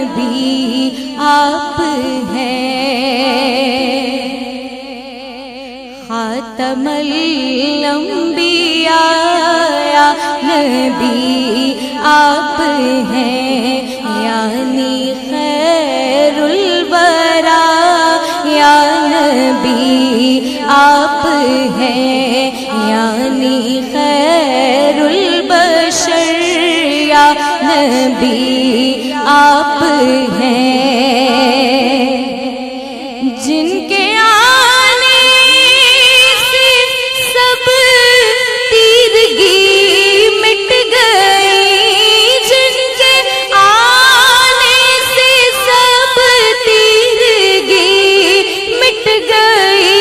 نبی آپ ہیں، خاتم الانبیاء یا نبی آپ ہیں، یعنی خیر الورا یا نبی آپ ہیں، یعنی خیر البشر یا نبی آپ ہیں، جن کے آنے سے سب تیرگی مٹ گئی، جن کے آنے سے سب تیرگی مٹ گئی،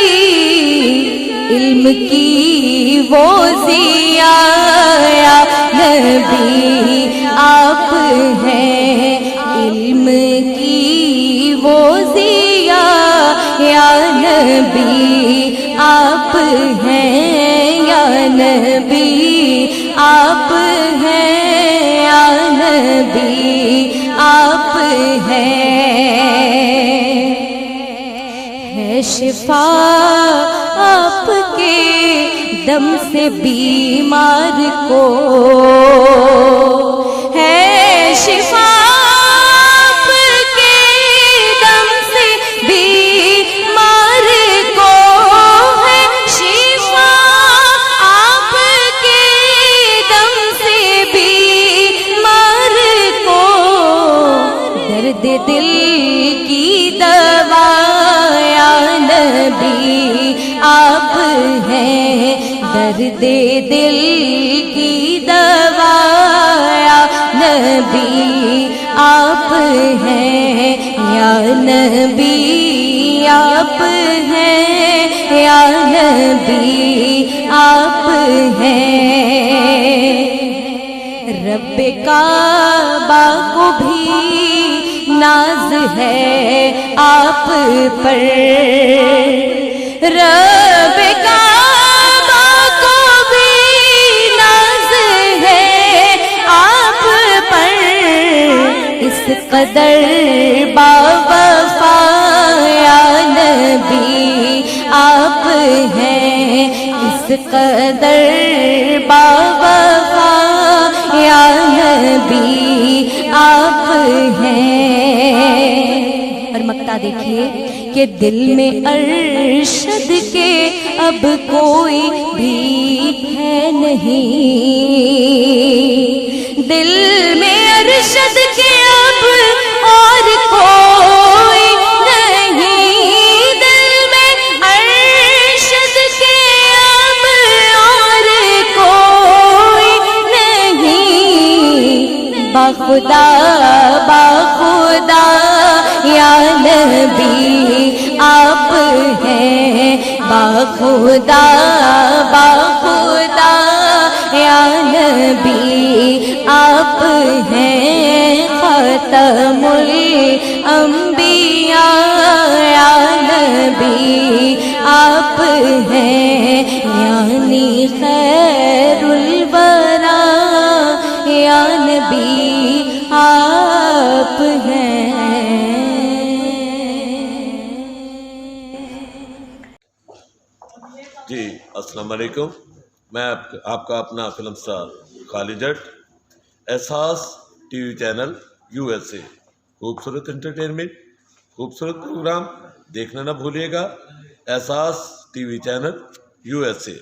علم کی وہ ضیاء یا نبی آپ ہیں، علم کی وہ ضیاء یا نبی آپ ہیں، یا نبی آپ ہیں، یا نبی آپ ہیں، ہے شفا آپ کے دم سے بیمار کو، ہے شفا آپ کے دم سے بیمار کو، ہے شفا آپ کے دم سے بیمار کو، درد دل کی دوا یا نبی آپ ہیں، درد دل کی دوا یا نبی آپ ہیں، یا نبی آپ ہیں، یا نبی آپ ہیں، رب کعبہ کو بھی ناز ہے آپ پر، رب کعبہ کو بھی ناز ہے آپ پر، اس قدر باوفا یا نبی آپ ہیں، اس قدر باوفا یا نبی آپ ہیں، اور مقطع دیکھیے کہ دل میں ارشد کے اب کوئی بھی ہے نہیں، دل میں ارشد کے اب اور کوئی نہیں، دل میں ارشد کے اب اور کوئی نہیں، باخدا باخدا یا نبی آپ ہیں، باخدا باخدا یا نبی آپ ہیں، خاتم الانبیاء یا نبی آپ ہیں، یعنی خیر الورا یا نبی آپ ہیں۔ جی السلام علیکم، میں آپ کا اپنا فلم سٹار خالد جٹ، احساس ٹی وی چینل USA، خوبصورت انٹرٹینمنٹ، خوبصورت پروگرام دیکھنا نہ بھولیے گا، احساس ٹی وی چینل USA۔